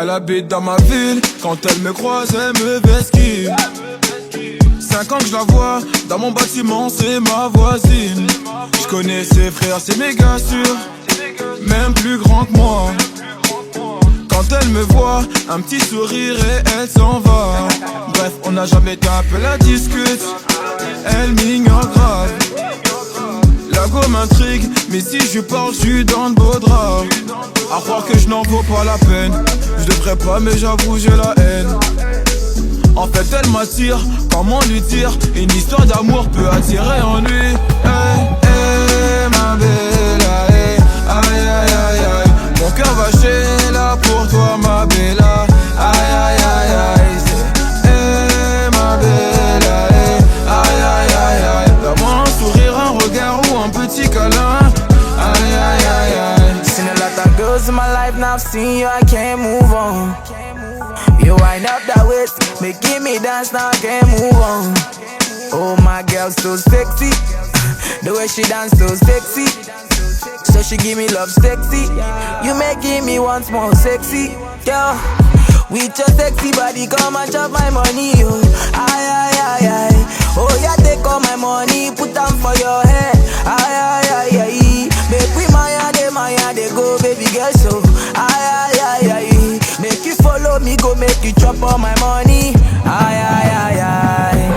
Elle habite dans ma ville, quand elle me croise, elle me vesquive. 5 ans que je la vois, dans mon bâtiment, c'est ma voisine. Je connais ses frères, c'est méga sûr, même plus grand que moi. Quand elle me voit, un petit sourire et elle s'en va. Bref, on n'a jamais tapé la discute, elle m'ignore grave. La go m'intrigue, mais si je parle, je suis dans de beaux draps. À croire que je n'en vaux pas la peine. Je devrais pas, mais j'avoue, j'ai la haine. En fait, elle m'attire, comment lui dire? Une histoire d'amour peut attirer en lui. Hey, hey, ma bella, hey. Aïe, aïe, aïe, aïe. Mon cœur va chez là pour toi, ma bella. Aïe, aïe, aïe, aïe. Hey, ma bella, hey. Aïe, aïe, aïe, aïe. Donne-moi un sourire, un regard ou un petit câlin. Aïe, aïe, aïe, aïe. Seen a lot of girls in my life, now I've seen you, I can't move on. You wind up that waist, making me dance, now I can't move on. Oh, my girl, so sexy. The way she dance, so sexy. So she give me love sexy. You making me once more sexy. Girl, with your sexy body, come and chop my money, oh. Aye, aye, aye, aye. Oh, yeah, take all my money, put them for your head. Aye, aye, aye, aye. Make we maya, they go, baby girl, so. Aye, aye, aye, aye. Make you follow me, go make you chop all my money. Aye, aye, aye, aye.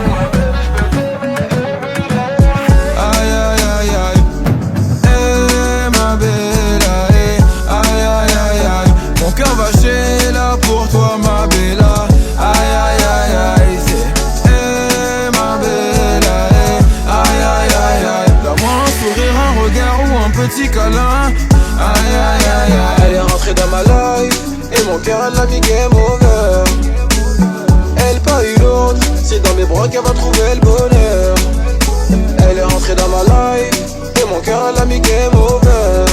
Aïe, aïe, aïe, aïe. Eh, ma bella, eh. Aïe, aïe, aïe, aïe. Mon cœur va chez là pour toi, ma bella. Aïe, aïe, aïe, aïe. C'est eh, ma bella, eh. Aïe, aïe, aïe, aïe. Donne-moi un sourire, un regard ou un petit câlin. Aïe, aïe, aïe, aïe. Elle est rentrée dans ma life et mon cœur elle l'a mis game over. Elle pas une autre, c'est dans mes bras qu'elle va trouver le bonheur. Elle est rentrée dans ma life et mon cœur elle l'a mis game over.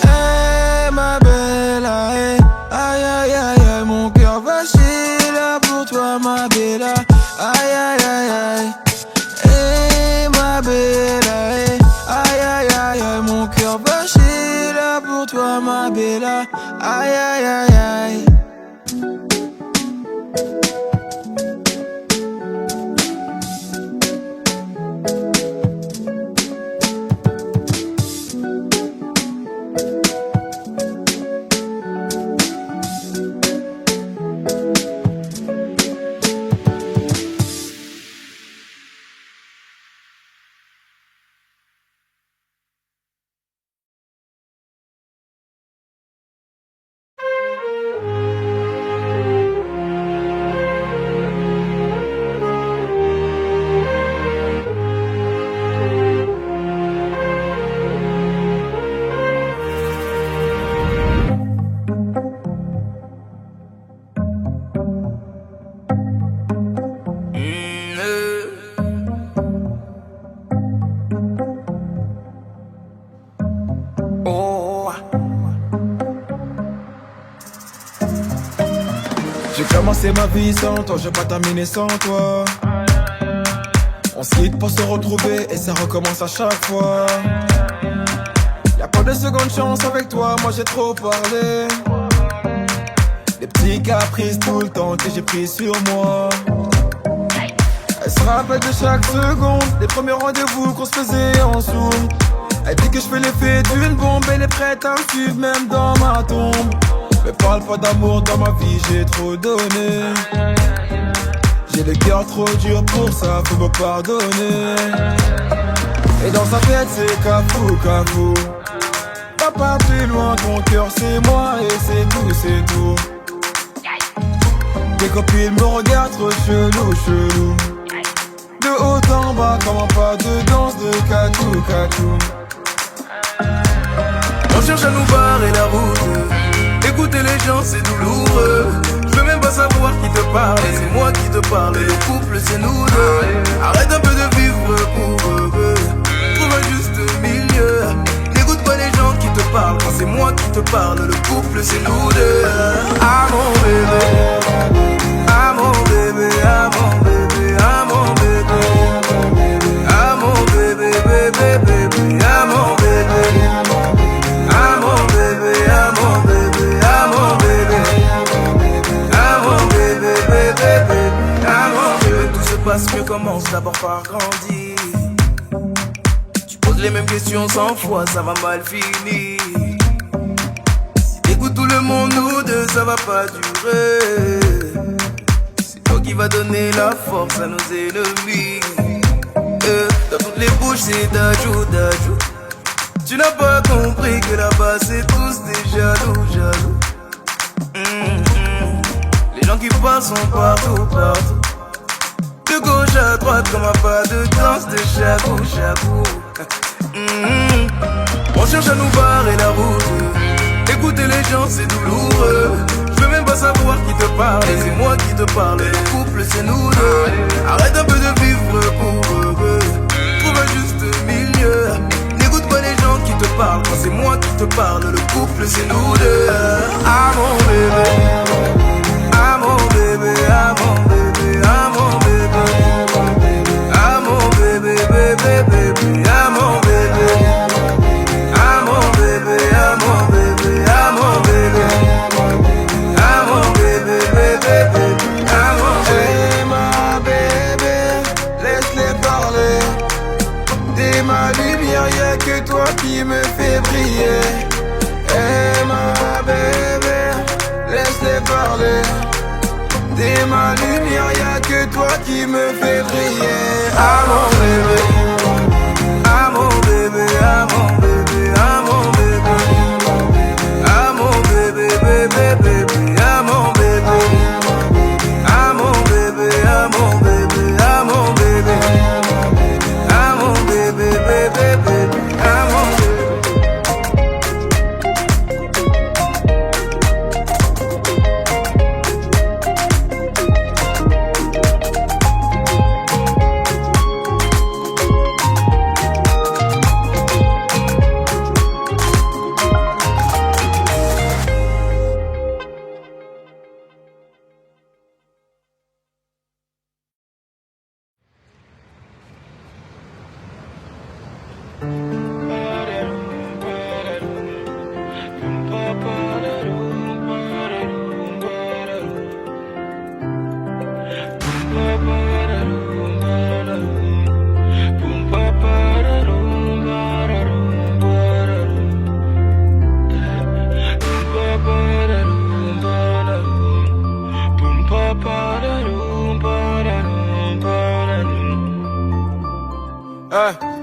Hey, ma bella, hey. Aïe, aïe, aïe, aïe. Mon cœur va chier là pour toi, ma bella. Aïe, aïe, aïe, aïe. Hey, ma bella, hey. Aïe, aïe, aïe, aïe. Mon cœur va chier là pour toi, ma bella. Aïe, aïe, aïe, aïe. J'ai commencé ma vie sans toi, je vais pas terminer sans toi. On se quitte pour se retrouver et ça recommence à chaque fois. Y'a pas de seconde chance avec toi, moi j'ai trop parlé. Des petits caprices tout le temps que j'ai pris sur moi. Elle se rappelle de chaque seconde, des premiers rendez-vous qu'on se faisait en zoom. Elle dit que je fais l'effet d'une bombe, elle est prête à me suivre même dans ma tombe. Mais parle pas d'amour dans ma vie, j'ai trop donné. J'ai le cœur trop dur pour ça, faut me pardonner. Et dans sa tête c'est cafou, cafou. Va pas plus loin, ton cœur c'est moi et c'est tout, c'est tout. Tes copines me regardent trop chelou, chelou. De haut en bas, comment pas de danse de catou, catou. On cherche à nous barrer la route. Écouter les gens c'est douloureux. Je veux même pas savoir qui te parle. C'est moi qui te parle. Le couple c'est nous deux. Arrête un peu de vivre pour eux. Trouve un juste milieu. N'écoute pas les gens qui te parlent. Quand c'est moi qui te parle. Le couple c'est nous deux. Ah mon bébé. Ah mon bébé. Ah mon bébé. Ah mon bébé. Ah mon bébé bébé bébé. Ah mon mieux commence d'abord par grandir. Tu poses les mêmes questions 100 fois, ça va mal finir. Si t'écoutes tout le monde, nous deux, ça va pas durer. C'est toi qui va donner la force à nos ennemis. Dans toutes les bouches, c'est d'ajou, d'ajou. Tu n'as pas compris que là-bas, c'est tous des jaloux, jaloux. Les gens qui parlent sont partout, partout. De gauche à droite comme un pas de danse de chabou, chabou. On cherche à nous barrer la route. Écouter les gens c'est douloureux. Je veux même pas savoir qui te parle. Et c'est moi qui te parle. Le couple c'est nous deux. Arrête un peu de vivre pour eux. Trouve un juste milieu. N'écoute pas les gens qui te parlent. Quand c'est moi qui te parle. Le couple c'est nous deux. Ah mon bébé. Ah mon bébé. Ah mon bébé. Ah mon bébé. Ah mon bébé, bébé, bébé. Ah mon bébé. Ah mon bébé. Ah mon bébé. Ah mon bébé. Ah mon bébé, bébé, bébé. Ah mon bébé. Hey ma bébé, laisse-les parler. T'es ma lumière, y'a que toi qui me fait briller. Hey ma bébé, laisse-les parler. T'es ma lumière, y'a que toi qui me fait briller. Ah mon bébé. Ah mon bébé. Ah mon bébé. Ah mon bébé. Ah mon bébé, bébé, bébé. Ah mon bébé. Ah mon bébé. Ah mon bébé. Ah mon bébé. Ah mon bébé, bébé, bébé. Ah mon bébé.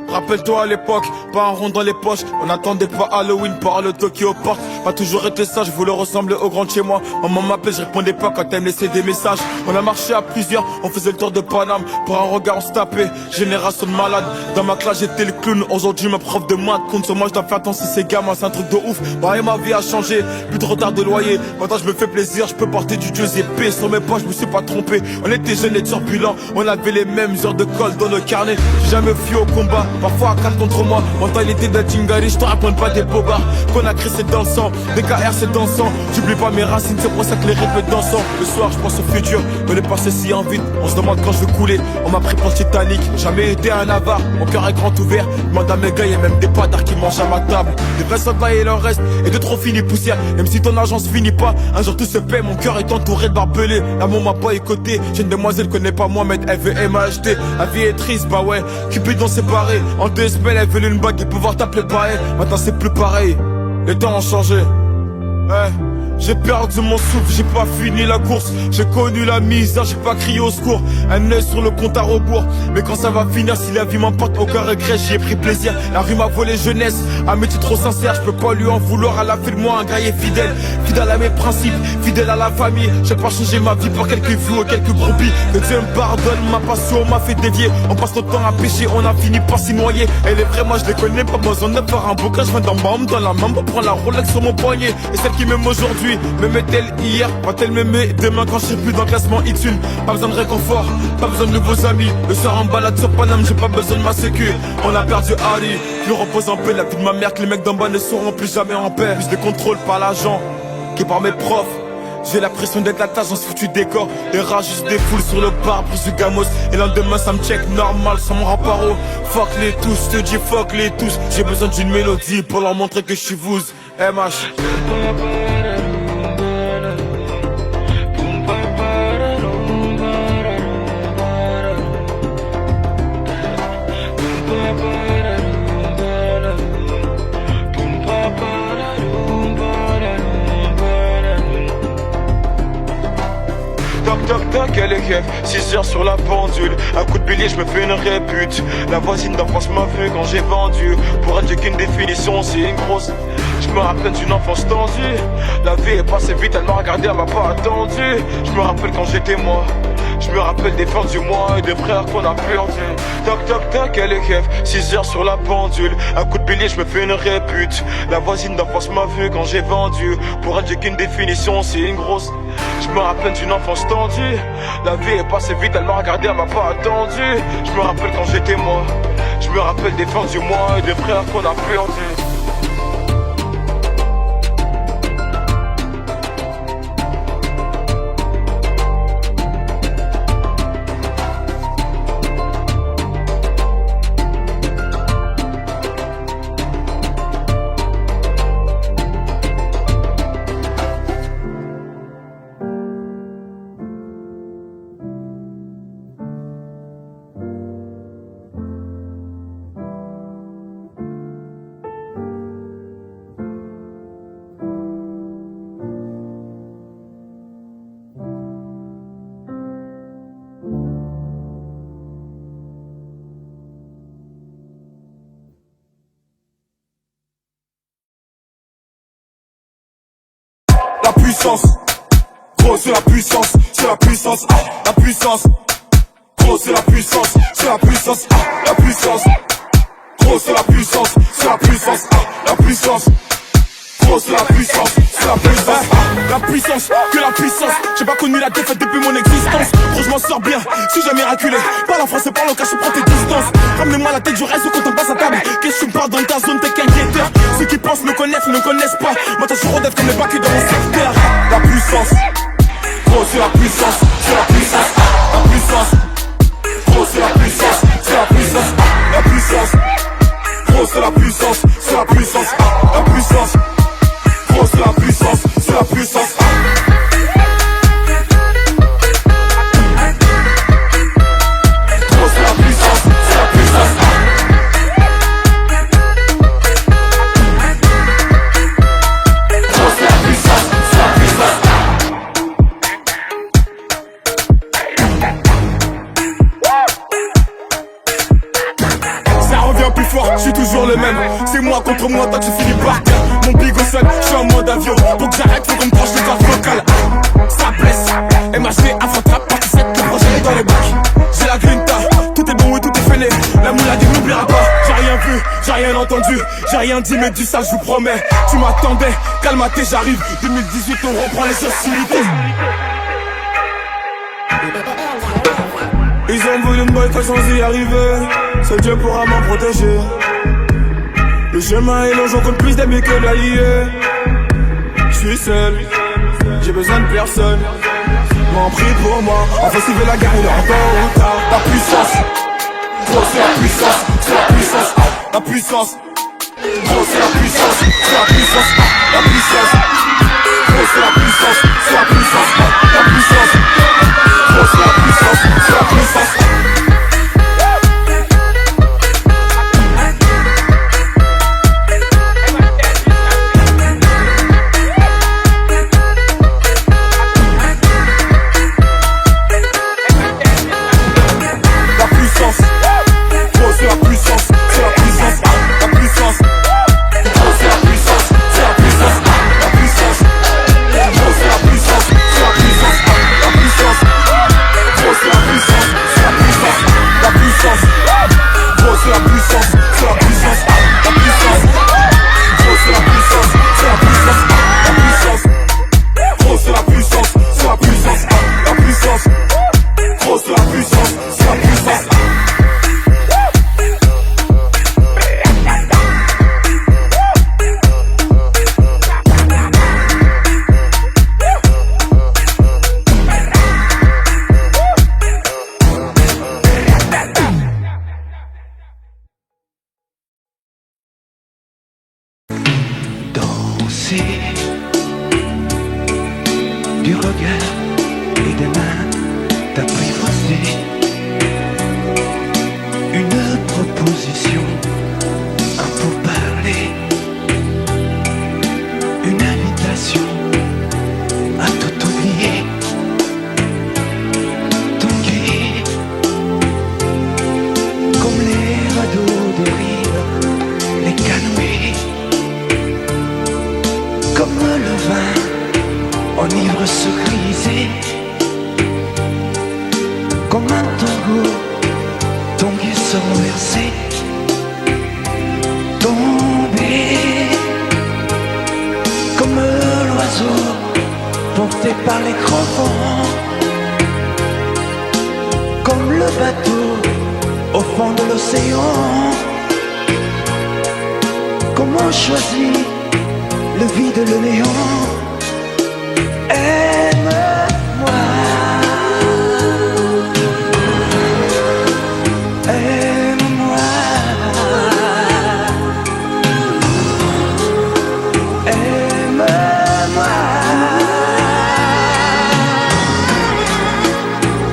Rappelle-toi à l'époque, pas un rond dans les poches. On n'attendait pas Halloween par le Tokyo Park. Pas toujours été sage, je voulais ressembler au grand de chez moi. Maman m'appelait, je répondais pas quand elle me laissait des messages. On a marché à plusieurs, on faisait le tour de Paname. Pour un regard on se tapait, génération de malade. Dans ma classe j'étais le clown, aujourd'hui ma prof de maths compte sur moi, je dois faire attention ces gamins, c'est un truc de ouf. Bah et ma vie a changé, plus de retard de loyer. Maintenant je me fais plaisir, je peux porter du Giuseppe. Sur mes poches je me suis pas trompé, on était jeunes et turbulents. On avait les mêmes heures de colle dans nos carnets. J'ai jamais fui au combat, parfois à 4 contre moi. Mentalité de Djingari, je te raconte pas des bobards. Qu'on a créé c'est dans le sang, DKR c'est dansant. J'oublie pas mes racines, c'est pour ça que les rythmes dansant. Le soir je pense au futur, mais le passé si en vite. On se demande quand je veux couler, on m'a pris pour le Titanic. Jamais été un avare, mon cœur est grand ouvert. Demande à mes gars, y'a même des padards qui mangent à ma table. Des vrais soldats il en reste, et de trop finis poussière. Même si ton argent se finit pas, un jour tout se paie. Mon cœur est entouré de barbelés, l'amour m'a pas écouté. J'ai une demoiselle connaît pas Mohamed, elle veut MHD. La vie est triste, bah ouais, Cupidon séparé. En 2 semaines elle veut une bague et pouvoir t'appeler pareil. Maintenant c'est plus pareil, les temps ont changé. Ouais. J'ai perdu mon souffle, j'ai pas fini la course. J'ai connu la misère, j'ai pas crié au secours. Un œil sur le compte à rebours. Mais quand ça va finir, si la vie m'emporte, aucun regret, j'y ai pris plaisir. La rue m'a volé jeunesse, un métier trop sincère. Je peux pas lui en vouloir, elle a fait de moi un guerrier fidèle. Fidèle à mes principes, fidèle à la famille. J'ai pas changé ma vie pour quelques vues ou quelques brebis. Que Dieu me pardonne, ma passion m'a fait dévier. On passe notre temps à pêcher, on a fini par s'y noyer. Elle est vraie, moi je les connais, pas besoin de faire un bouquin. Je viens d'en bas, dans la main, prends la Rolex sur mon poignet. Et celle qui m'aime aujourd'hui m'aimait-elle hier, quand elle m'aimait demain quand je serai plus dans le classement X1. Pas besoin de réconfort, pas besoin de nouveaux amis. Le soir en balade sur Paname, j'ai pas besoin de ma sécu. On a perdu Harry, plus repose en paix. La vie de ma mère que les mecs d'en bas ne seront plus jamais en paix. Plus de contrôle par l'agent, qui par mes profs. J'ai la pression d'être la tâche dans ce foutu décor. Les rats juste des foules sur le bar, plus du gamos. Et lendemain ça me check normal, sans mon rapparo. Fuck les tous, je te dis fuck les tous. J'ai besoin d'une mélodie pour leur montrer que je suis vous. MH. le keuf, 6 heures sur la pendule. Un coup de bélier, je me fais une répute. La voisine d'enfance m'a vu quand j'ai vendu. Pour elle, j'ai qu'une définition, c'est une grosse. Je me rappelle d'une enfance tendue. La vie est passée vite, elle m'a regardé, elle m'a pas attendu. Je me rappelle quand j'étais moi. Je me rappelle des fins du mois et des frères qu'on a perdu. Toc toc toc, elle est keuf, 6 heures sur la pendule. Un coup de bélier, je me fais une répute. La voisine d'enfance m'a vu quand j'ai vendu. Pour elle, j'ai qu'une définition, c'est une grosse. Je me rappelle d'une enfance tendue. La vie est passée vite, elle m'a regardé, elle m'a pas attendu. Je me rappelle quand j'étais moi. Je me rappelle des fins du mois et des frères qu'on a perdu. La puissance, gros c'est la puissance, c'est la puissance, la puissance, gros c'est la puissance, c'est la puissance, la puissance, gros c'est la puissance, c'est la puissance, la puissance, gros c'est la puissance, c'est la puissance, la puissance, que la puissance. J'ai pas connu la défaite depuis mon existence. Gros je m'en sors bien, si j'ai miraculé. Parle en français, parle en cash, prends tes distances. Ramenez-moi la tête, je reste quand on passe à table. Qu'est-ce que tu me parles dans ta zone, t'es qu'un guetteur. Ceux qui pensent me connaissent, ne connaissent pas. Moi t'as toujours d'être comme les bacs dans mon secteur. La puissance, gros c'est la puissance, c'est la puissance, la puissance, gros c'est la puissance, c'est la puissance, la puissance, gros c'est la puissance, c'est la puissance, la puissance, gros c'est la puissance, c'est la puissance. Je suis toujours le même, c'est moi contre moi, toi tu finis par terre. Mon big au sol, je suis en mode avion. Pour que j'arrête, faut qu'on me tranche les cordes vocales. Ça blesse, MHD, Afro-Trap, partie 7, le projet est dans les bacs. J'ai la grinta, tout est bon et tout est fêlé. La moule a dit n'oubliera pas. J'ai rien vu, j'ai rien entendu, j'ai rien dit mais du ça je vous promets. Tu m'attendais, calme-toi, j'arrive. 2018 on reprend les hostilités. Ils ont voulu me boycotter sans y arriver. Seul Dieu pourra m'en protéger. Le chemin est long, j'en compte plus d'amis que d'alliés. J'suis seul, j'ai besoin de personne. M'en prie pour moi, enfin suivez la guerre, il est encore ou tard. La puissance, gros c'est la puissance, c'est la puissance, la puissance. Gros c'est la puissance, c'est la puissance, la puissance. Gros c'est la puissance, c'est la puissance, la puissance. Gros c'est la puissance, c'est la puissance. La puissance, se renverser, tomber comme l'oiseau porté par les grands vents, comme le bateau au fond de l'océan. Comment choisir le vide, le néant? Aime-moi, aime-moi, aime-moi,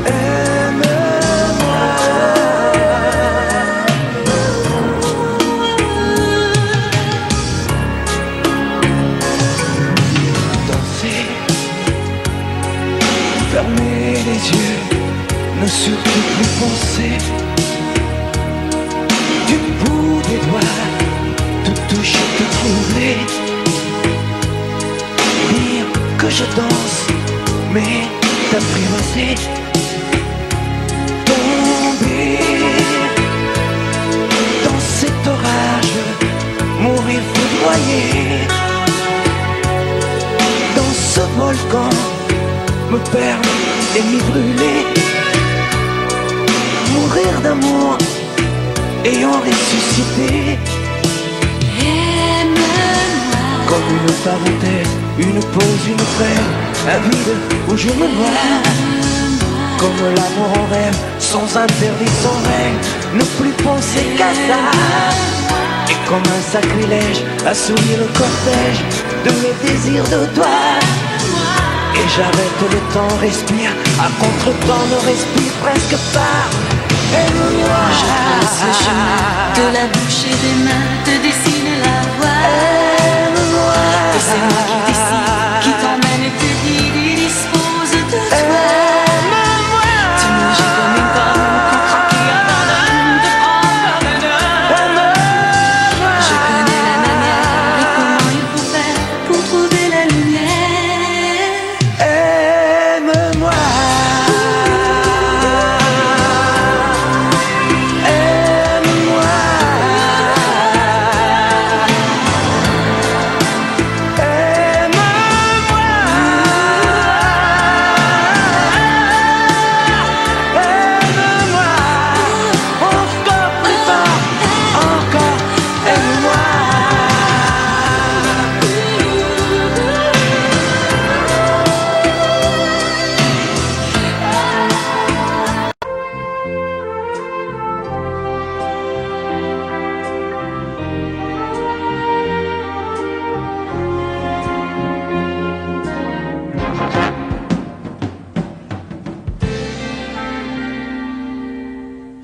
aime-moi. Danser, fermer les yeux, ne surtout plus penser. Du bout des doigts, tout toucher, tout troubler. Dire que je danse, mais t'apprivoiser. Tomber dans cet orage, mourir foudroyé. Dans ce volcan, me perdre et m'y brûler. Mourir d'amour et en ressusciter. Comme une parenthèse, une pause, une trêve, un vide où je me vois. Comme l'amour en rêve, sans interdit, sans règle, ne plus penser qu'à ça. Et comme un sacrilège, assouvir le cortège de mes désirs de toi. Et j'arrête le temps, respire, à contre-temps ne respire presque pas. Aime-moi. Je trace le chemin de la bouche et des mains, te dessine la voie. Aime-moi. Et c'est moi qui décide, qui t'emmène et te guide et dispose de toi. Aime-moi. Tu me jettes comme une pomme qui abandonne de prendre. Je connais la manière et comment il faut faire pour trouver la lumière. Aime-moi.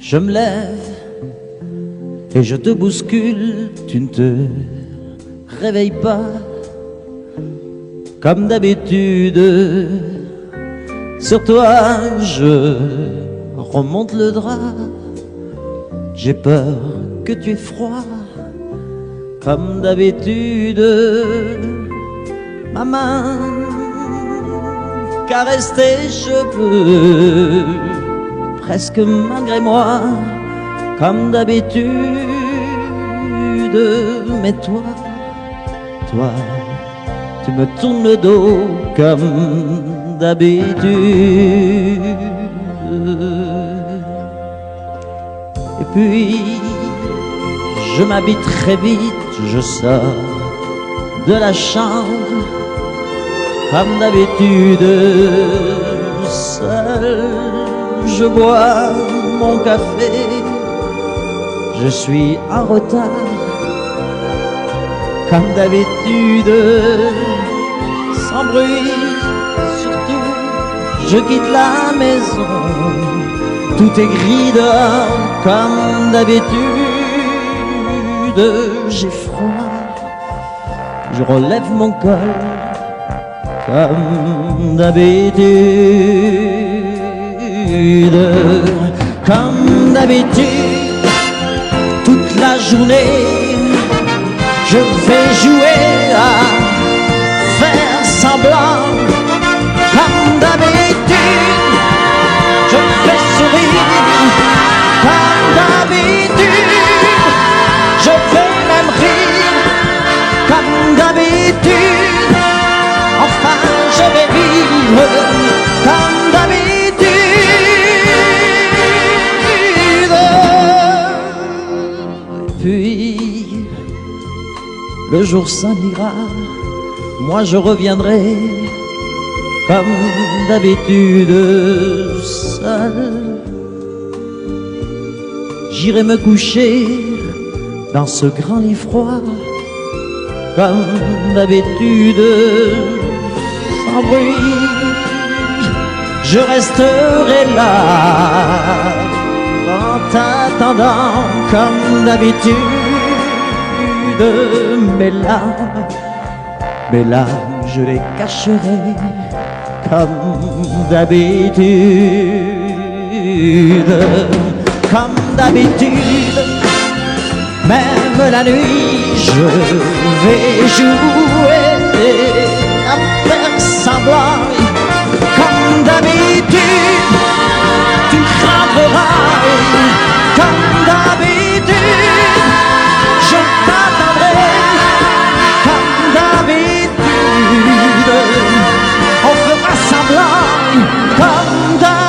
Je me lève et je te bouscule, tu ne te réveilles pas comme d'habitude. Sur toi je remonte le drap, j'ai peur que tu aies froid comme d'habitude. Ma main caresse tes cheveux, presque malgré moi, comme d'habitude. Mais toi, tu me tournes le dos comme d'habitude. Et puis, je m'habille très vite, je sors de la chambre, comme d'habitude, seul. Je bois mon café, je suis en retard, comme d'habitude, sans bruit, surtout, je quitte la maison, tout est gris dehors, comme d'habitude, j'ai froid, je relève mon col, comme d'habitude. Comme d'habitude, toute la journée, je vais jouer à faire semblant. Comme d'habitude, je fais sourire. Comme d'habitude. puis le jour s'en ira, moi je reviendrai comme d'habitude seul. J'irai me coucher dans ce grand lit froid comme d'habitude sans bruit. Je resterai là en t'attendant comme d'habitude. Mes larmes, je les cacherai comme d'habitude. Comme d'habitude, même la nuit, je vais jouer à faire semblant. Comme d'habitude, tu frapperas. Comme d'habitude, je t'attendrai. Comme d'habitude, on fera semblant. Comme d'habitude.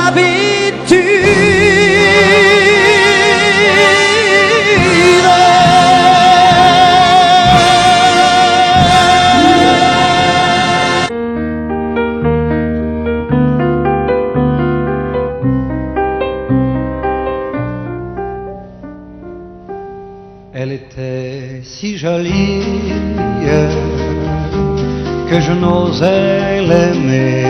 Elle était si jolie que je n'osais l'aimer.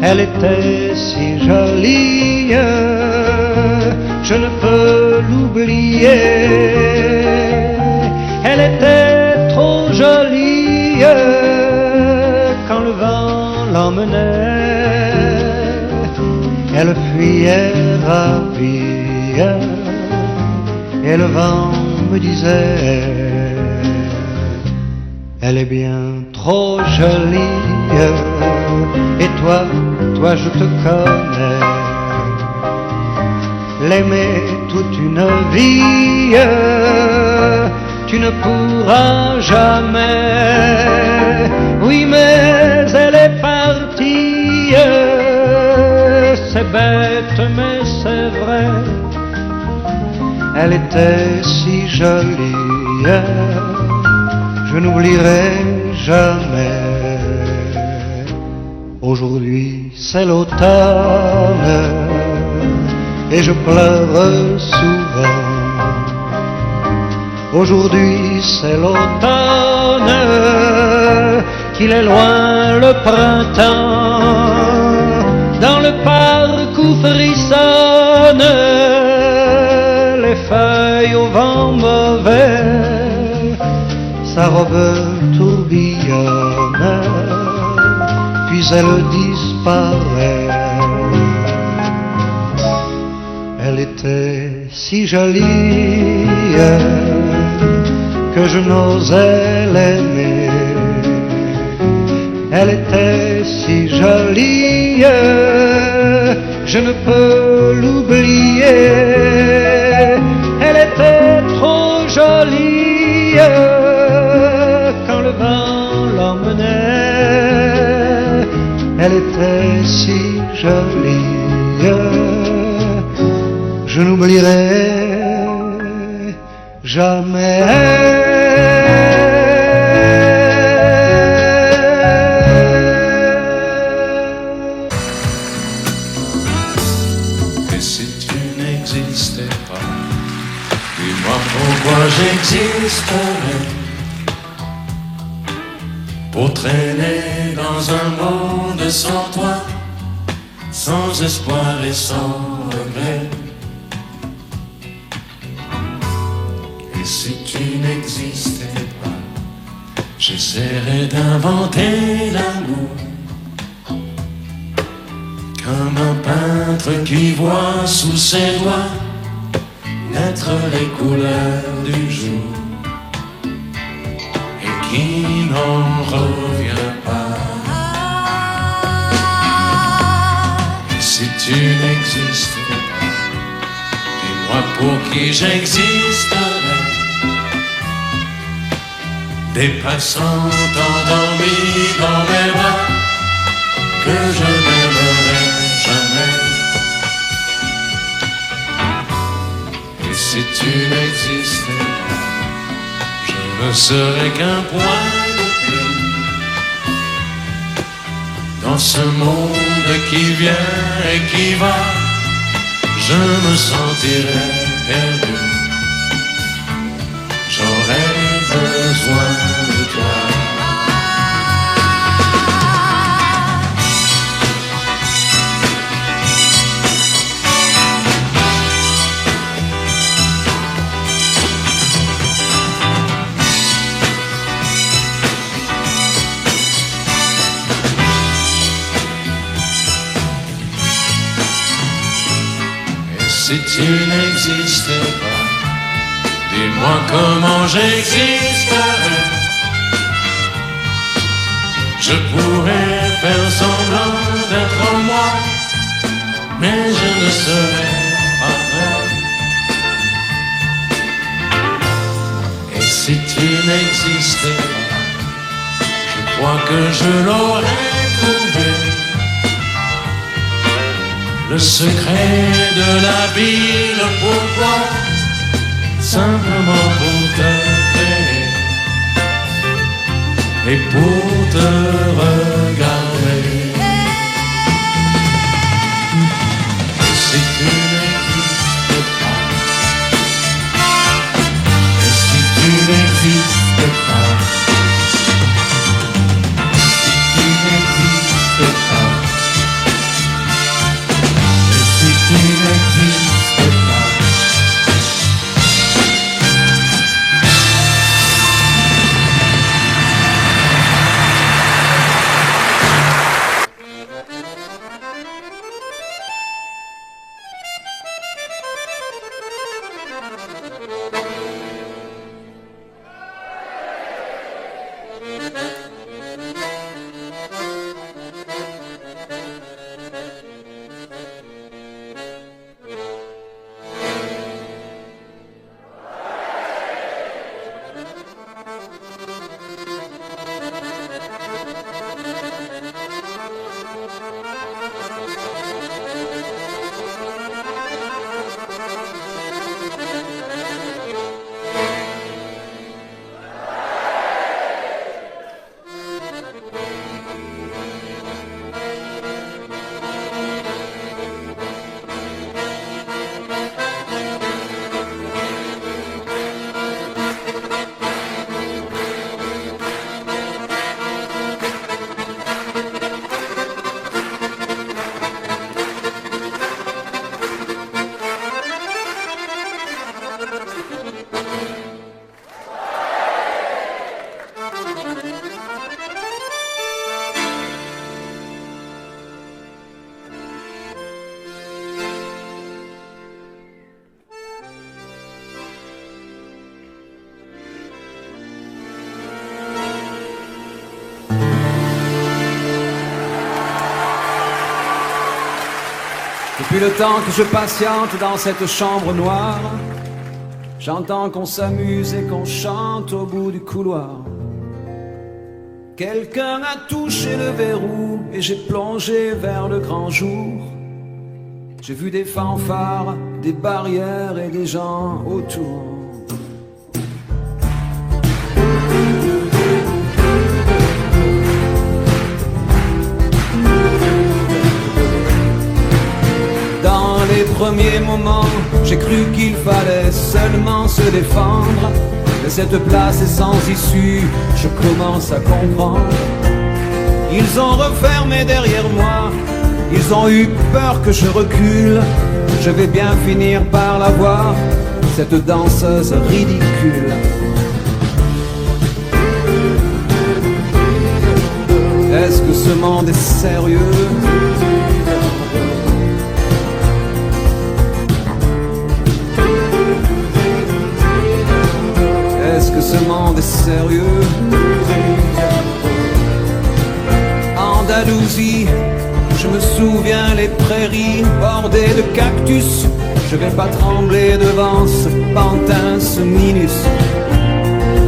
Elle était si jolie, je ne peux l'oublier. Elle était trop jolie quand le vent l'emmenait. Elle fuyait ravie et le vent me disait: elle est bien trop jolie. Et toi je te connais. L'aimer toute une vie, tu ne pourras jamais. Oui, mais elle est partie. C'est bête, mais c'est vrai. Elle était si jolie, je n'oublierai jamais. Aujourd'hui c'est l'automne et je pleure souvent. Aujourd'hui c'est l'automne, qu'il est loin le printemps. Dans le parc où frissonnent les feuilles au vent mauvais, sa robe tourbillonne, puis elle disparaît. Elle était si jolie que je n'osais l'aimer. Elle était si jolie, je ne peux l'oublier. Elle était trop jolie quand le vent l'emmenait. Elle était si jolie, je n'oublierai jamais. Pourquoi j'existerais pour traîner dans un monde sans toi, sans espoir et sans regret? Et si tu n'existais pas, j'essaierais d'inventer l'amour, comme un peintre qui voit sous ses doigts naître les couleurs du jour et qui n'en revient pas. Et si tu n'existais pas, dis-moi pour qui j'existerais. Des passants endormis dans mes bras que je n'aimerais jamais. si tu n'existais pas, je ne serais qu'un point de plus dans ce monde qui vient et qui va. Je me sentirais perdu, j'aurais besoin de toi. Si tu n'existais pas, dis-moi comment j'existerais. Je pourrais faire semblant d'être moi, mais je ne serais pas vrai. Et si tu n'existais pas, je crois que je l'aurais trouvé. Le secret de la ville, pourquoi? Simplement pour t'aimer et pour te regarder. Et si tu n'existes pas, et si tu n'existes pas, si tu n'existes pas, tu n'existes pas. Depuis le temps que je patiente dans cette chambre noire, j'entends qu'on s'amuse et qu'on chante au bout du couloir. Quelqu'un a touché le verrou et j'ai plongé vers le grand jour. J'ai vu des fanfares, des barrières et des gens autour. Dans les premiers moments, j'ai cru qu'il fallait seulement se défendre. Mais cette place est sans issue, je commence à comprendre. Ils ont refermé derrière moi, ils ont eu peur que je recule. Je vais bien finir par la voir, cette danseuse ridicule. Est-ce que ce monde est sérieux? Est-ce que ce monde est sérieux? Andalousie, je me souviens les prairies bordées de cactus. Je vais pas trembler devant ce pantin, ce minus.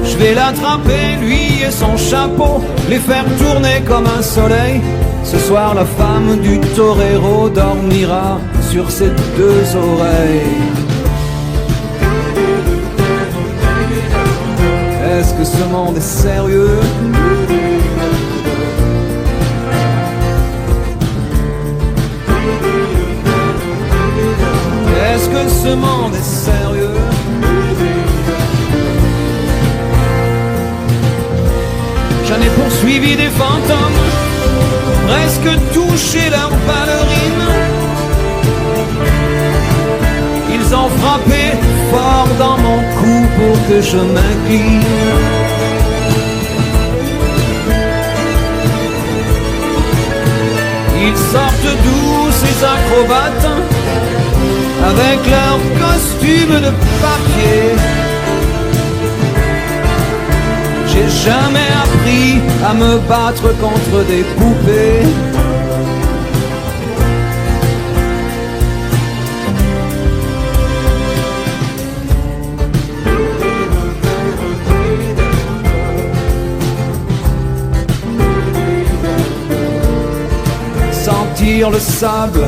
Je vais l'attraper, lui et son chapeau, les faire tourner comme un soleil. Ce soir la femme du torero dormira sur ses deux oreilles. que ce monde est sérieux? Est-ce que ce monde est sérieux? J'en ai poursuivi des fantômes, presque touché leurs ballerines. Ils ont frappé fort dans mon cou pour que je m'incline. Ils sortent d'où ces acrobates, avec leurs costumes de papier? J'ai jamais appris à me battre contre des poupées. Sentir le sable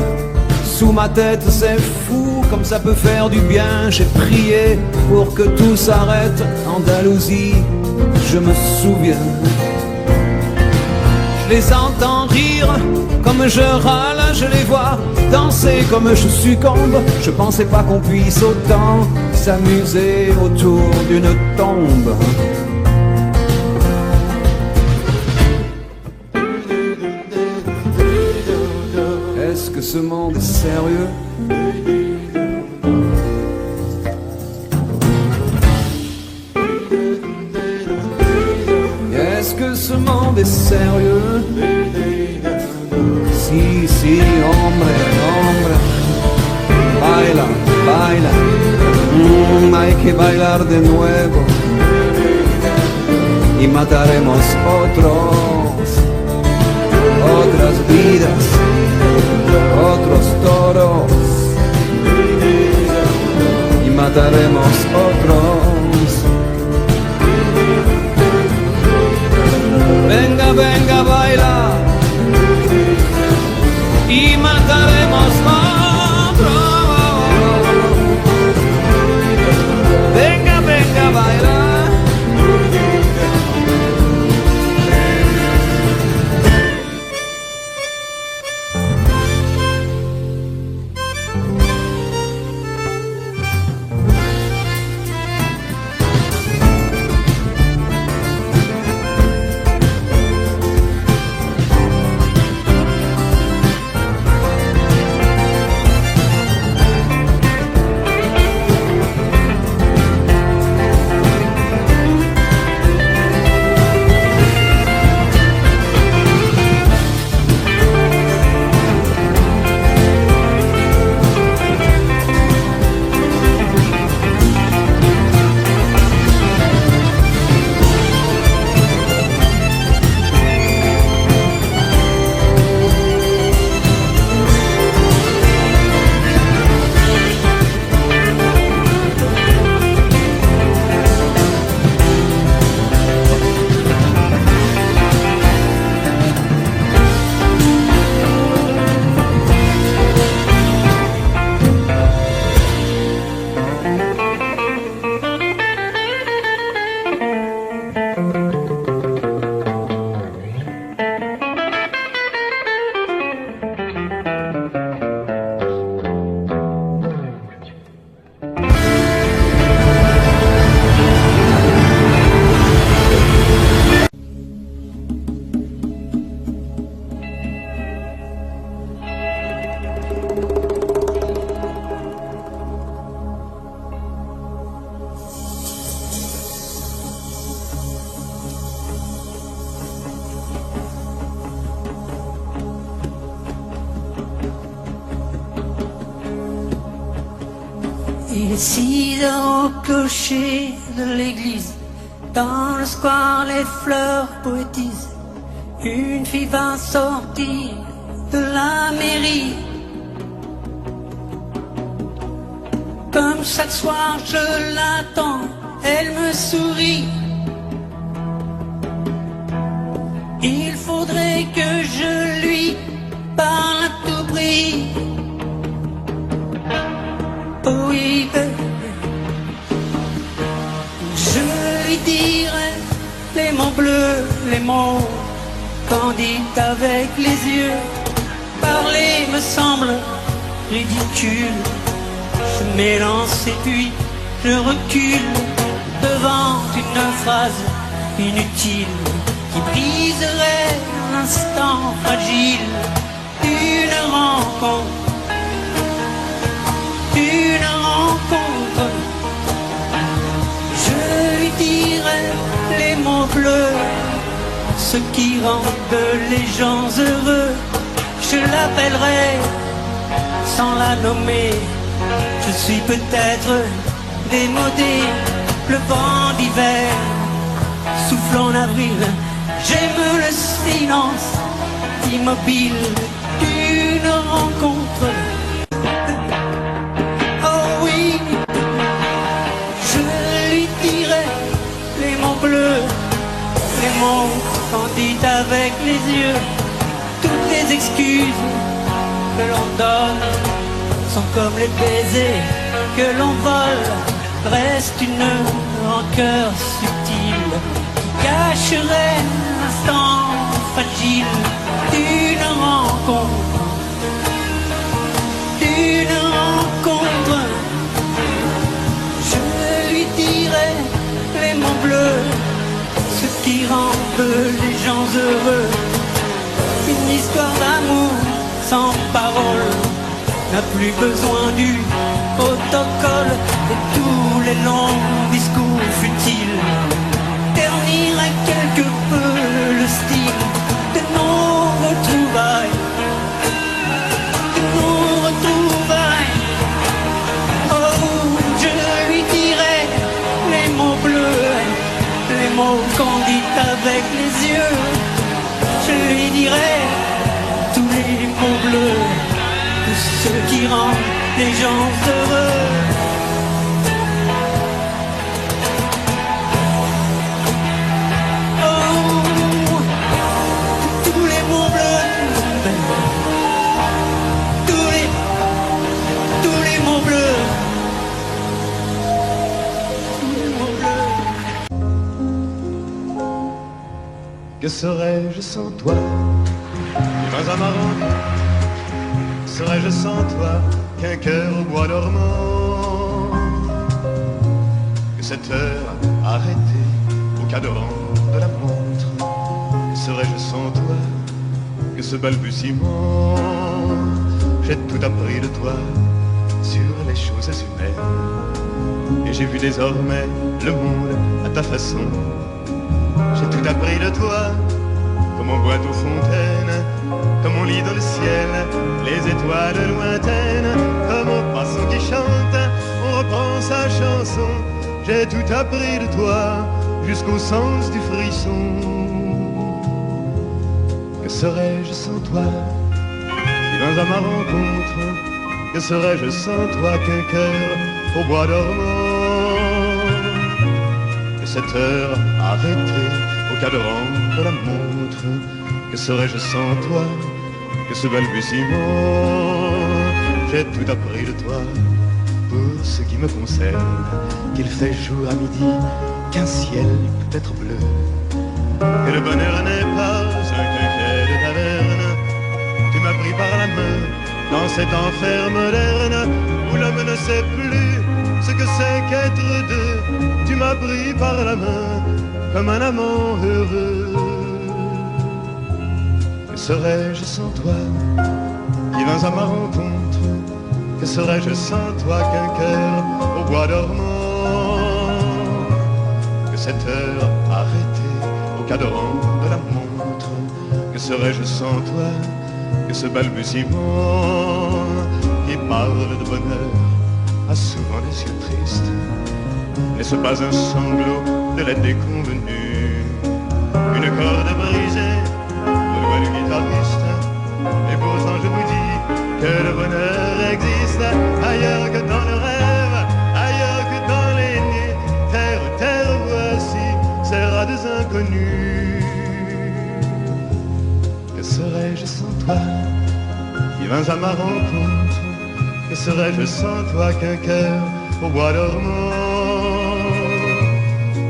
sous ma tête, c'est fou, comme ça peut faire du bien. J'ai prié pour que tout s'arrête. Andalousie, je me souviens. Je les entends rire comme je râle, je les vois danser comme je succombe. Je pensais pas qu'on puisse autant s'amuser autour d'une tombe. Est-ce que ce monde est sérieux? Est-ce que ce monde est sérieux? Si, si, hombre, hombre. Baila, baila. Hay que bailar de nuevo. Y mataremos otras vidas, otros toros. Y mataremos otros. Venga, venga, baila. Y mataremos otros. Venga, venga, baila. Il est 6 heures au clocher de l'église. Dans le square, les fleurs poétisent. Une fille va sortir de la mairie. Comme chaque soir, je l'attends, elle me sourit. Il faudrait que je lui parle à tout prix. Oui, je lui dirai les mots candides avec les yeux. Parler me semble ridicule. Je m'élance et puis je recule devant une phrase inutile qui briserait l'instant fragile d'une rencontre. Une rencontre, je lui dirai les mots bleus, ce qui rendent les gens heureux. Je l'appellerai sans la nommer. Je suis peut-être démodé, le vent d'hiver souffle en avril. J'aime le silence immobile d'une rencontre. Oh oui, je lui dirai les mots bleus, les mots candides avec les yeux. Toutes les excuses que l'on donne sont comme les baisers que l'on vole. Reste une rancœur subtile qui cacherait l'instant fragile d'une rencontre. D'une rencontre, je lui dirai les mots bleus, ce qui rendent les gens heureux. Une histoire d'amour sans parole n'a plus besoin du protocole et tous les longs discours futiles terniraient quelque peu le style de nos retrouvailles. De nos retrouvailles. Oh, je lui dirai les mots bleus, les mots candides avec les yeux. Je lui dirai tous les mots bleus, tout ce qui rend les gens heureux. Oh, tous les mots bleus, tous les mots bleus, tous les mots bleus. Que serais-je sans toi? Dans un marron, serais-je sans toi qu'un cœur au bois dormant? Que cette heure arrêtée au cadran de la montre? Que serais-je sans toi que ce balbutiement? J'ai tout appris de toi sur les choses humaines, et j'ai vu désormais le monde à ta façon. J'ai tout appris de toi, comme on boit aux fontaines, comme on lit dans le ciel les étoiles lointaines, comme on passe qui chante, on reprend sa chanson. J'ai tout appris de toi, jusqu'au sens du frisson. Que serais-je sans toi? Viens à ma rencontre. Que serais-je sans toi qu'un cœur au bois dormant? Que cette heure arrêtée au cadran de la montre? Que serais-je sans toi que ce balbutiement? J'ai tout appris de toi pour ce qui me concerne, qu'il fait jour à midi, qu'un ciel peut être bleu, que le bonheur n'est pas un quinquet de taverne. Tu m'as pris par la main dans cet enfer moderne où l'homme ne sait plus ce que c'est qu'être deux. Tu m'as pris par la main comme un amant heureux. Que serais-je sans toi qui vins à ma rencontre? Que serais-je sans toi qu'un cœur au bois dormant? Que cette heure arrêtée au cadran de la montre? Que serais-je sans toi que ce balbutiement qui parle de bonheur a souvent des yeux tristes? N'est-ce pas un sanglot de la déconvenue? Une corde brisée de loin du guitariste. Et pourtant je vous dis que le bonheur existe ailleurs que dans le rêve, ailleurs que dans les nuits. Terre, terre, voici ces rats inconnus. Que serais-je sans toi qui vins à ma rencontre? Que serais-je sans toi qu'un cœur au bois dormant?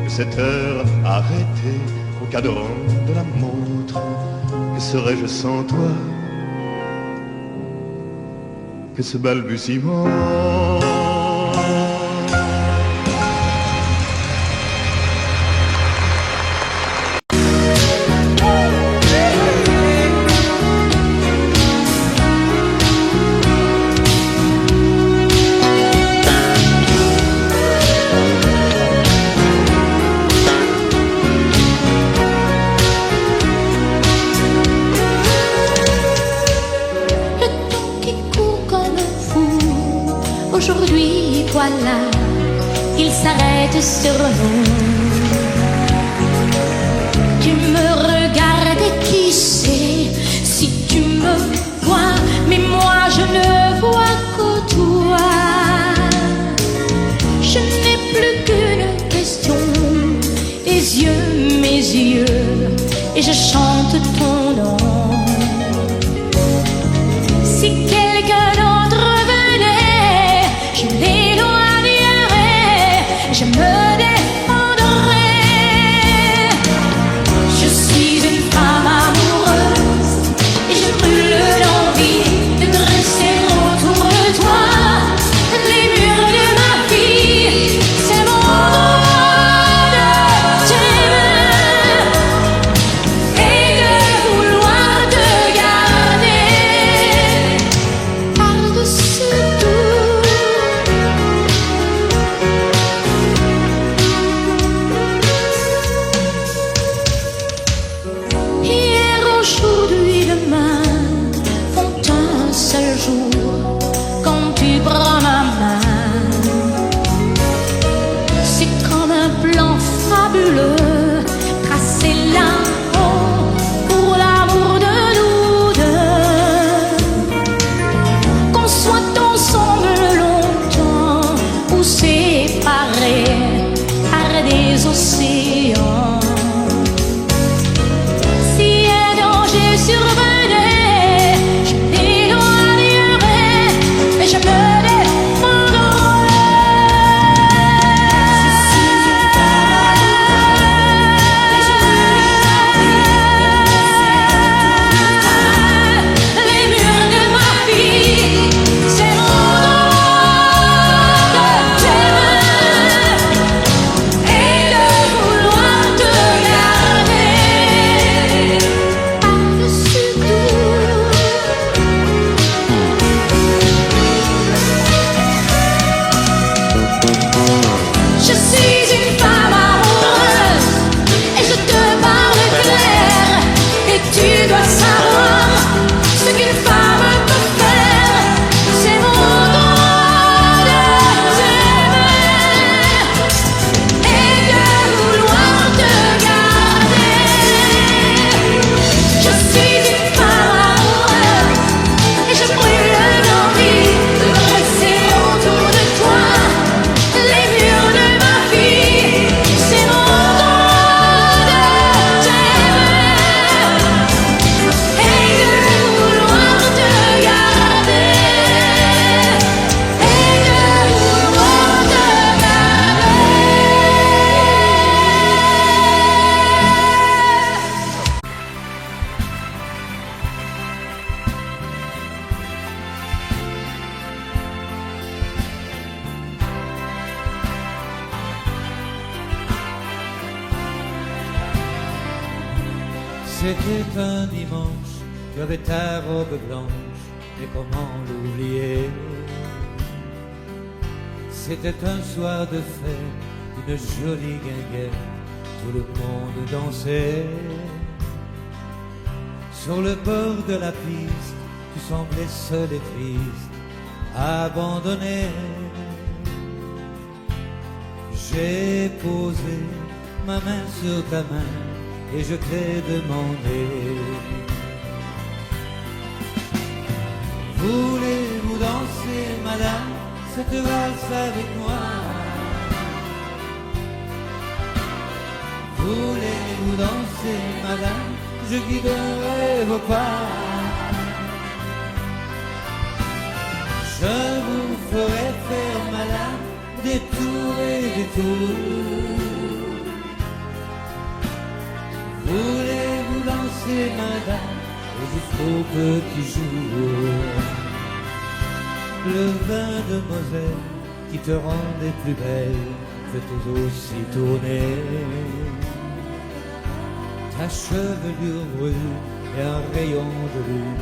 Que cette heure arrêtée au au cadran de la montre. Que serais-je sans toi? Que ce balbutiement. Aujourd'hui, voilà, il s'arrête sur nous. Tu me regardes et qui sait si tu me vois, mais moi je ne vois que toi. Je n'ai plus qu'une question, les yeux, mes yeux, et je chante ton nom. Si quelqu'un d'autre venait, je l'éloignerais, je me défendrais. Je suis une femme amoureuse et je brûle d'envie de dresser autour de toi les murs de ma vie. C'est mon droit de t'aimer et de vouloir te garder par-dessus tout. Hier, aujourd'hui, demain font un seul jour quand tu prends ma main. C'est comme un plan fabuleux tracé là-haut pour l'amour de nous deux. Qu'on soit ensemble longtemps ou séparés par des océans. Si un danger survenait, je l'éloignerais et je me défendrais. Je suis une femme, les murs de ma vie, c'est mon droit de t'aimer et de vouloir te garder par-dessus tout. Je suis une femme amoureuse et je te parle clair, et tu dois savoir ce qu'une femme peut faire. C'est mon droit de t'aimer et de vouloir te garder. Je suis une femme amoureuse et je brûle d'envie de dresser autour de toi les murs de ma vie. C'est mon droit de t'aimer et de vouloir te garder et de vouloir te C'était un dimanche, tu avais ta robe blanche, et comment l'oublier? C'était un soir de fête, une jolie guinguette, tout le monde dansait. Sur le bord de la piste, tu semblais seul et triste, abandonné. J'ai posé ma main sur ta main et je t'ai demandé: voulez-vous danser, madame, cette valse avec moi? Voulez-vous danser, madame, je guiderai vos pas. Je vous ferai faire, madame, des tours et des tours. Voulez-vous danser, madame, et jusqu'au petit jour? Le vin de Moselle qui te rendait plus belle fait aussi tourner. Ta chevelure brune et un rayon de lune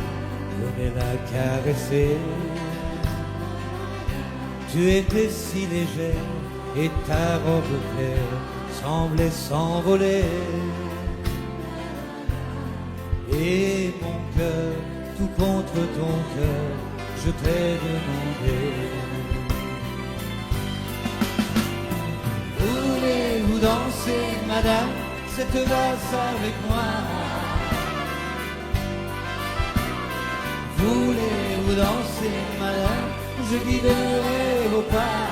venait la caresser. Tu étais si légère et ta robe claire semblait s'envoler. Et mon cœur, tout contre ton cœur, je t'ai demandé. Voulez-vous danser, madame, cette valse avec moi? Voulez-vous danser, madame, je guiderai vos pas.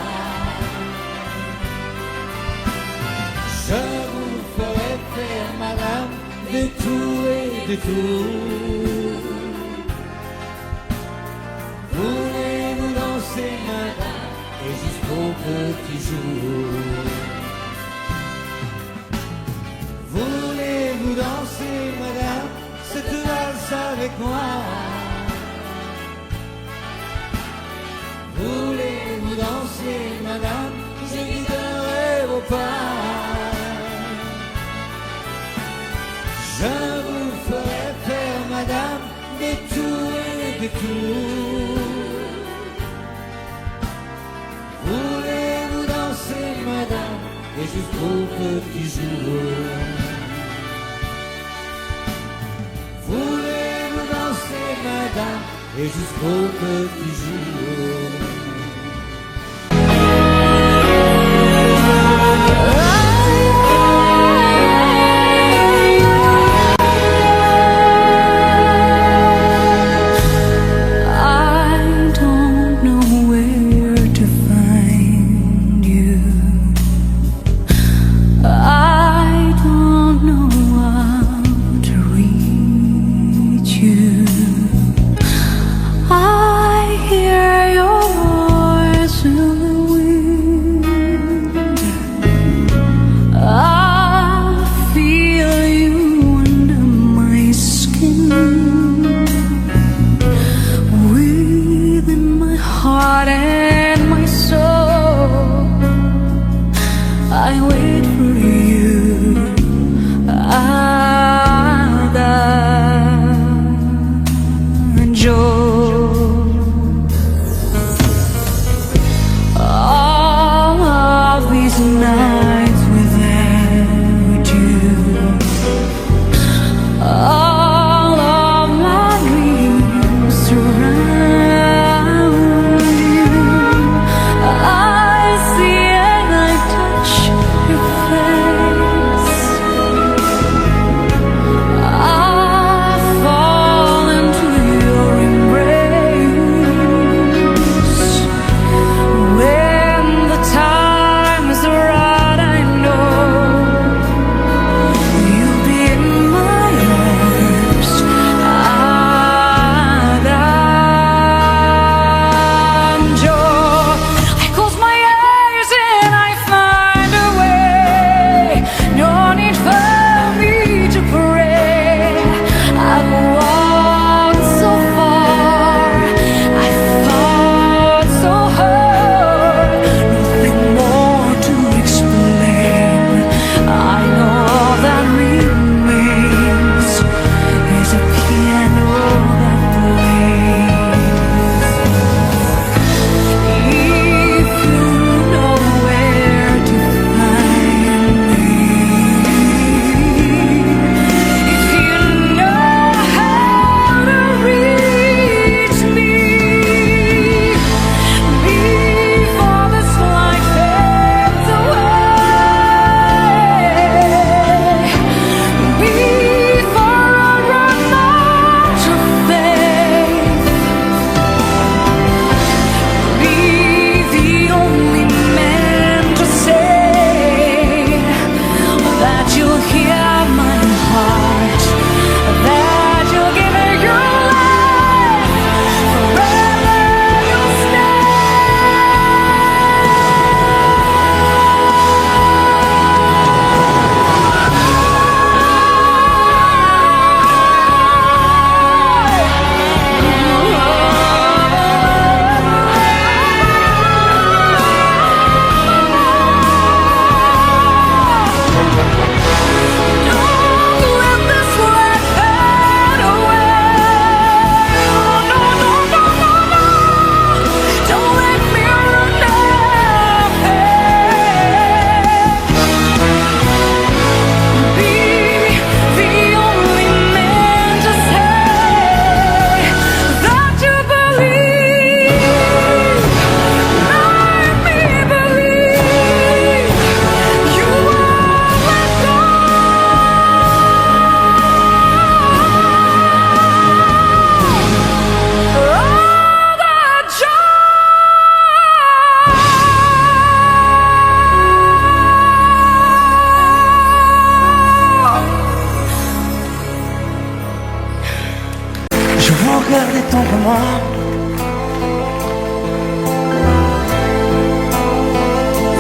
Je vous ferai faire, madame, des tours et des tours. Voulez-vous danser, madame, et jusqu'au petit jour? Voulez-vous danser, madame, cette valse avec moi? Voulez-vous danser, madame, je guiderai vos pas. Je vous ferai faire, madame, des tours et des tours. Voulez-vous danser, madame, et jusqu'au petit jour? Voulez-vous danser, madame, et jusqu'au petit jour?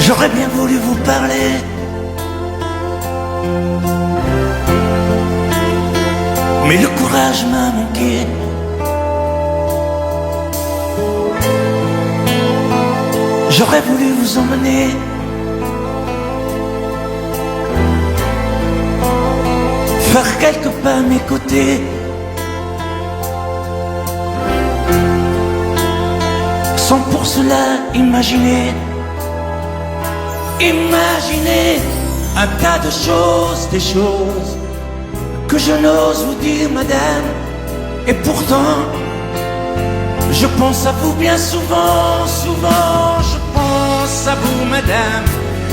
J'aurais bien voulu vous parler, mais le courage m'a manqué. J'aurais voulu vous emmener faire quelques pas à mes côtés, sans pour cela imaginer un tas de choses, des choses que je n'ose vous dire, madame. Et pourtant, je pense à vous bien souvent, souvent je pense à vous, madame.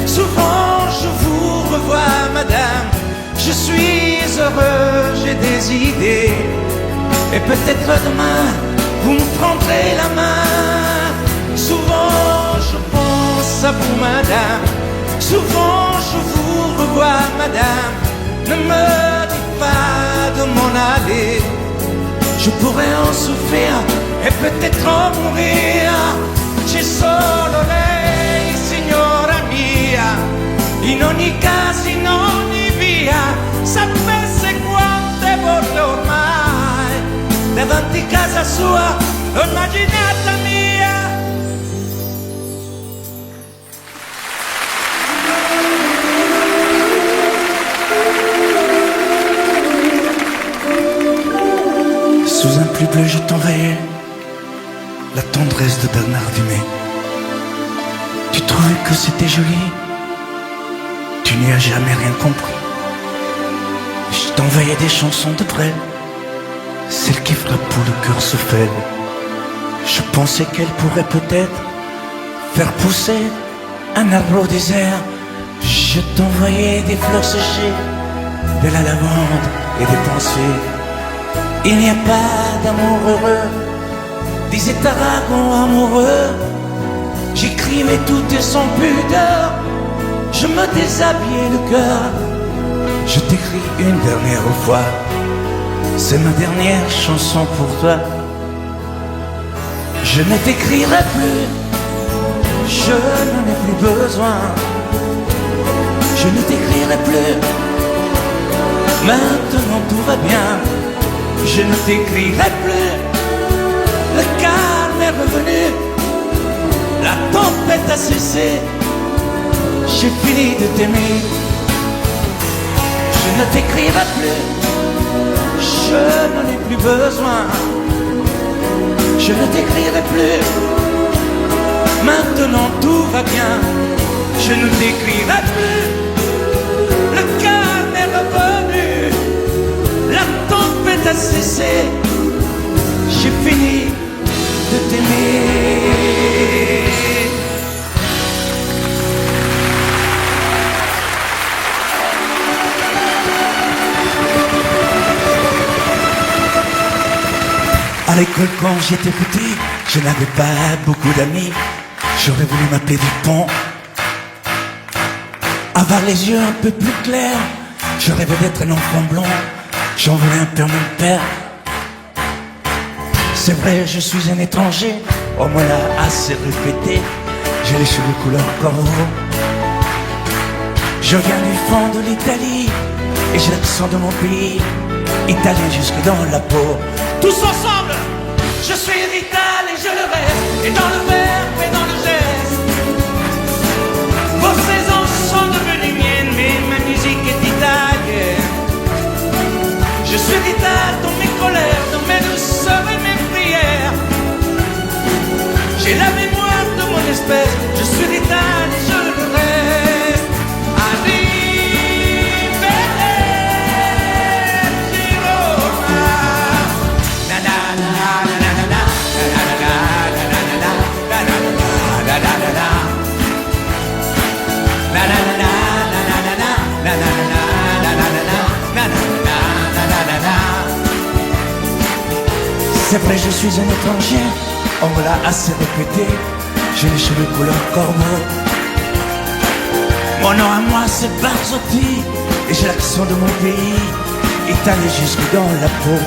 Souvent je vous revois, madame. Je suis heureux, j'ai des idées, et peut-être demain vous me prendrez la main. Souvent je pense à vous, madame. Souvent je vous revois, madame. Ne me dites pas de m'en aller, je pourrais en souffrir et peut-être en mourir. C'è solo lei, signora mia, in ogni caso, in ogni via. Sapesse quante volte ormai davanti casa sua l'ho immaginata mia. Sous un plus bleu je t'envoyais la tendresse de Bernard Dumay. Tu trouvais que c'était joli, tu n'y as jamais rien compris. Je t'envoyais des chansons de Brel, celles qui frappent où le cœur se fêle. Je pensais qu'elle pourrait peut-être faire pousser un arbre au désert. Je t'envoyais des fleurs séchées, de la lavande et des pensées. Il n'y a pas d'amour heureux, disait Aragon amoureux. J'écrivais tout et sans pudeur, je me déshabillais le cœur. Je t'écris une dernière fois, c'est ma dernière chanson pour toi. Je ne t'écrirai plus, je n'en ai plus besoin. Je ne t'écrirai plus, maintenant tout va bien. Je ne t'écrirai plus, le calme est revenu, la tempête a cessé, j'ai fini de t'aimer. Je ne t'écrirai plus, je n'en ai plus besoin. Je ne t'écrirai plus, maintenant tout va bien. Je ne t'écrirai plus, le calme est revenu, la tempête a cessé, j'ai fini de t'aimer. À l'école quand j'étais petit, je n'avais pas beaucoup d'amis. J'aurais voulu m'appeler Dupont, avoir les yeux un peu plus clairs. Je rêvais d'être un enfant blond, j'en voulais un peu à mon père. C'est vrai, je suis un étranger, on me l'a assez répété. J'ai les cheveux couleur corbeau. Je viens du fond de l'Italie et j'ai l'accent de mon pays, italien jusque dans la peau. Tous ensemble, je suis vital et je le reste, et dans le verbe et dans le geste. Vos saisons sont devenues miennes, mais ma musique est italienne. Je suis vital dans mes colères, dans mes douceurs et mes prières. J'ai la mémoire de mon espèce, je suis vital et je le reste. C'est vrai, je suis un étranger, on me l'a assez répété. J'ai les cheveux couleur corbeau. Mon nom à moi c'est Barzotti, et j'ai l'accent de mon pays, étalé jusque dans la peau.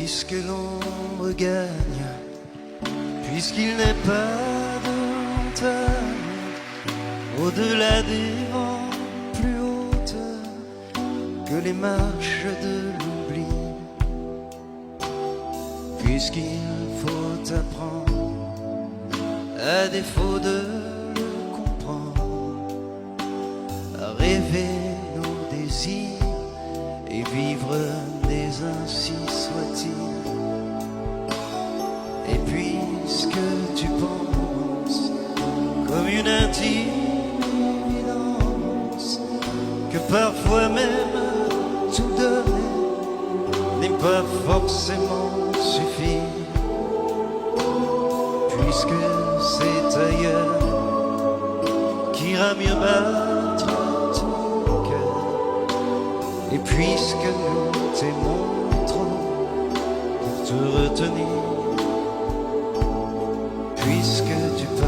puisque l'ombre gagne, puisqu'il n'est pas de montagne au-delà des vents plus hautes que les marches de l'oubli, puisqu'il faut apprendre à défaut de le comprendre, à rêver nos désirs et vivre des ainsi soit-il. Et puisque tu penses comme une intime évidence que parfois même tout donner n'est pas forcément suffire, puisque c'est ailleurs qu'ira mieux battre ton cœur, et puisque nous t'aimons trop pour te retenir, puisque tu pars.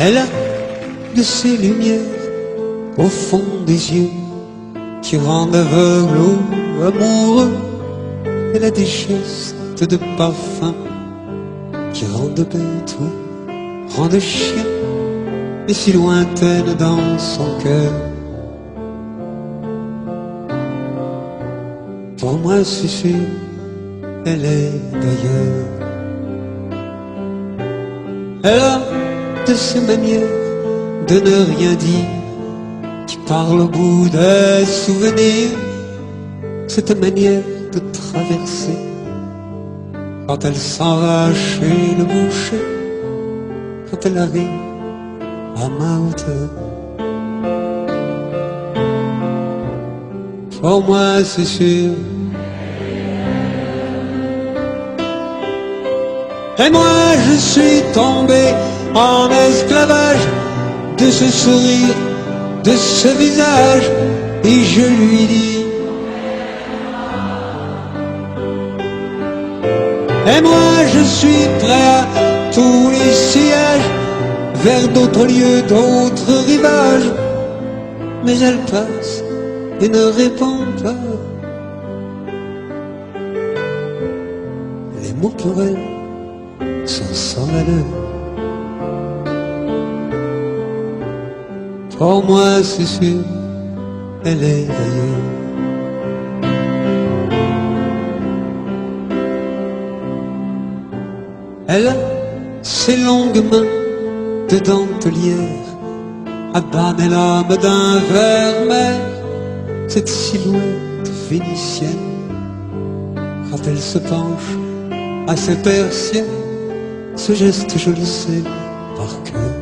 Elle a de ces lumières au fond des yeux qui rendent aveugle ou amoureux. Elle a des gestes de parfum qui rendent bête ou rendent chien, mais si lointaine dans son cœur. Pour moi c'est sûr, elle est d'ailleurs. Elle a de ces manières de ne rien dire qui parle au bout des souvenirs, cette manière de traverser quand elle s'en va chez le boucher, quand elle arrive à ma hauteur. Pour moi c'est sûr. Et moi je suis tombé en esclavage de ce sourire, de ce visage, et je lui dis: et moi je suis prêt à tous les sillages, vers d'autres lieux, d'autres rivages. Mais elle passe et ne répond pas. Les mots pour elle sont sans valeur. Pour moi c'est sûr, elle est d'ailleurs. Elle a ses longues mains de dentelière à banner l'âme d'un vermeil, cette silhouette vénitienne quand elle se penche à ses persiennes. Ce geste je le sais par cœur.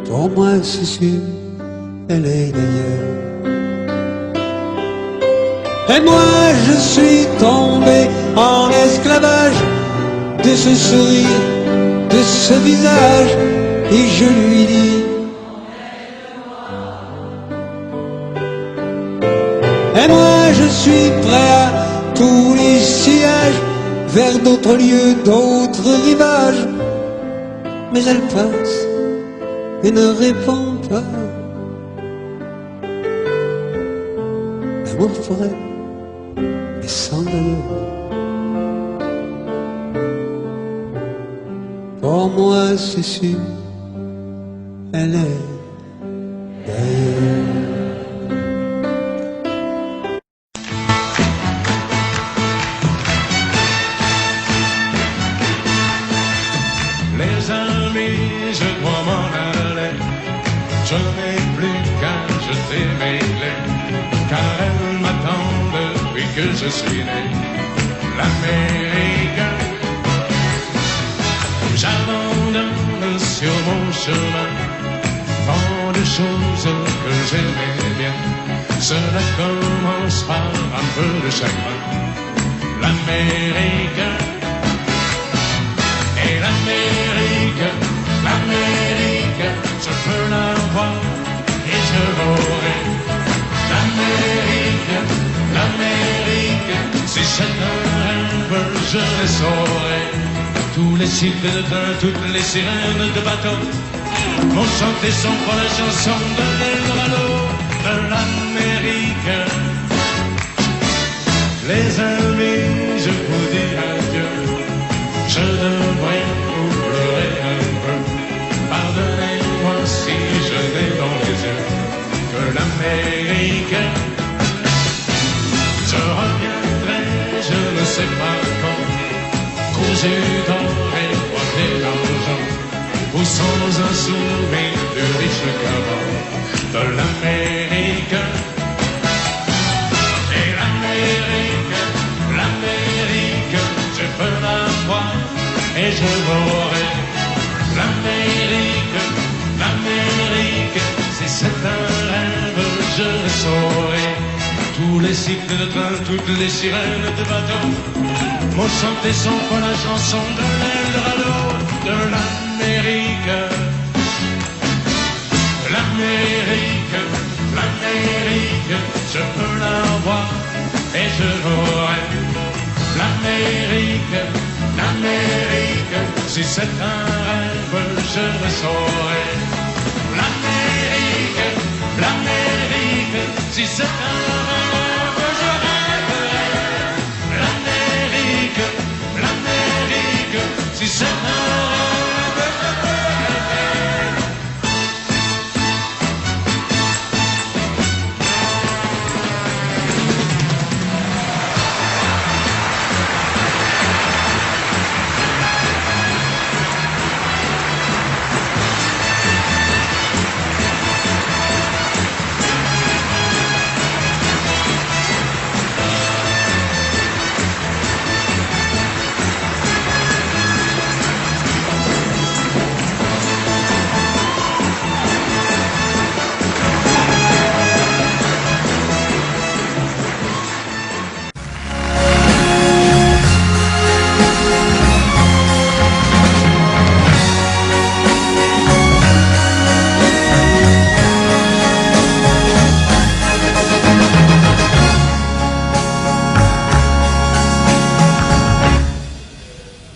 Pour moi c'est sûr, elle est d'ailleurs. Et moi je suis tombé en esclavage de ce sourire, de ce visage, et je lui dis: et moi je suis prêt à tous les sillages, vers d'autres lieux, d'autres rivages. Mais elle passe et ne répond pas. L'amour pour elle est sans valeur. Pour moi c'est sûr, elle est d'ailleurs. Les amis, je dois m'en aller. Je n'ai plus qu'à jeter mes clés, car elles m'attendent depuis que je suis né. L'Amérique, j'abandonne sur mon chemin tant de choses que j'aimais bien. Cela commence par un peu de chagrin. L'Amérique, et l'Amérique, l'Amérique, je peux la voir et je l'aurai. L'Amérique, l'Amérique, si c'est un rêve, je les saurai. Tous les cycles de train, toutes les sirènes de bateau m'ont chanté son pour la chanson de l'Eldorado de l'Amérique. Les amis, je vous dis adieu. Je devrais vous pleurer un peu. Pardonnez-moi si je n'ai dans les yeux que l'Amérique. Je reviendrai, je ne sais pas quand, cousu d'or et coiffé d'argent, ou sans un souvenir du riche caron de l'Amérique. Et l'Amérique, l'Amérique, je peux la voir et je l'aurai. L'Amérique, l'Amérique, si c'est un rêve, je le saurai. Tous les cycles de train, toutes les sirènes de bateau m'ont chanté son pour la chanson de l'Eldorado de l'Amérique. L'Amérique, l'Amérique, je peux la voir et je l'aurai. L'Amérique, l'Amérique, rêve, je le saurai. L'Amérique, l'Amérique, si c'est un rêve, je rêverai. L'Amérique, l'Amérique, si c'est un rêve, je rêverai.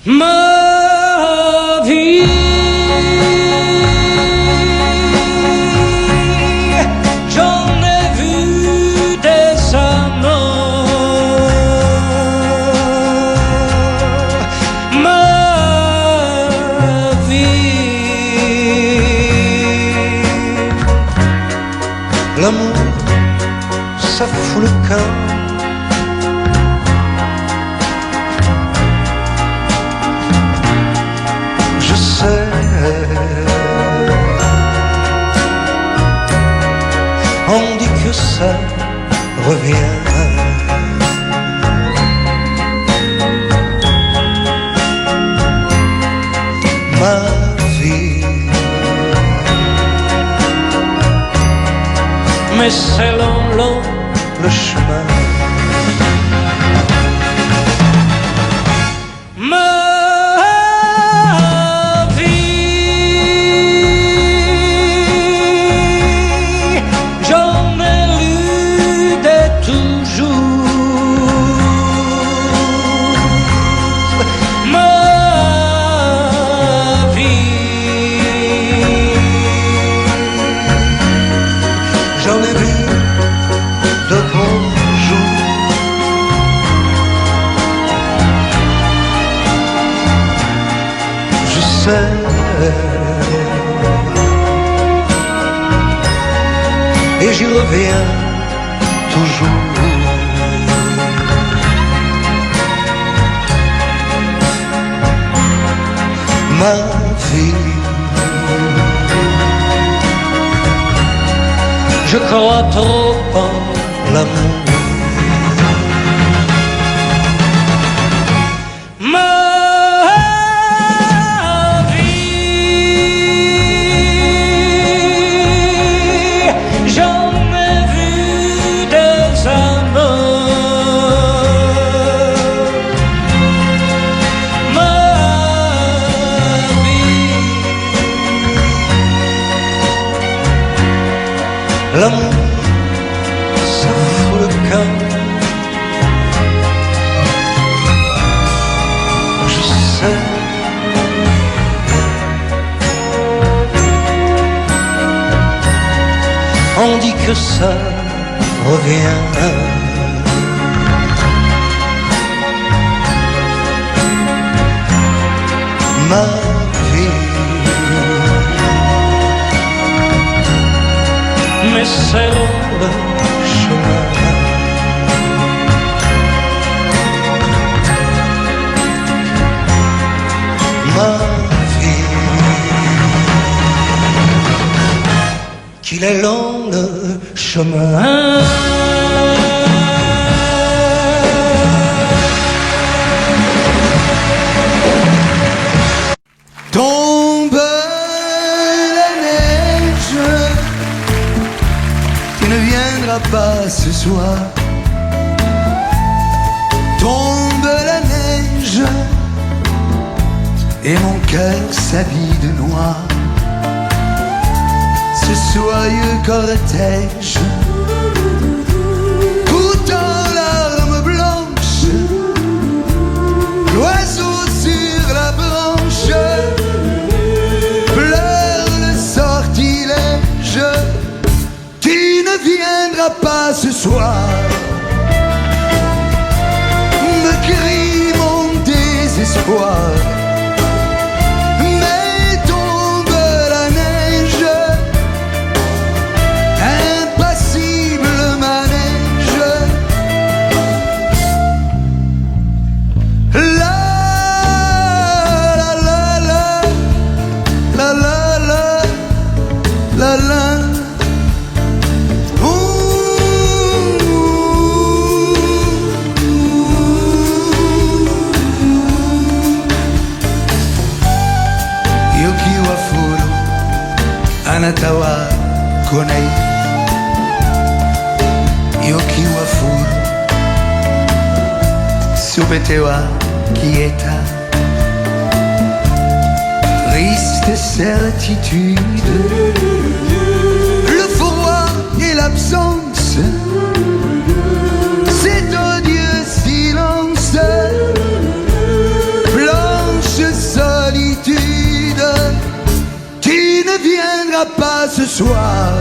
Ma vie, j'en ai vu des amants. Ma vie, L'amour, ça fout le camp. Je sais, on dit que ça revient. Ma vie, mais c'est long, long le chemin. Ma vie, j'en ai lu des toujours. Ma vie, J'en ai vu de bons jours. Je sais, et j'y reviens toujours. Ma vie, je crois trop en l'amour. ma vie, j'en ai vu des amants. Ma vie, L'amour, ça fout le camp. Je sais, on dit que ça revient. Ma vie, mais c'est long le chemin. Ma vie, qu'il est long le chemin. Tombe la neige, tu ne viendras pas ce soir. Tombe la neige, et mon cœur s'habille de noir. Ce soyeux cortège, tout en larmes blanches, l'oiseau sur la branche Anatawa konei Yoki wa furu Subete wa quieta Triste certitude Le froid et l'absence Cet odieux silence Blanche solitude Tu ne viendras pas ce soir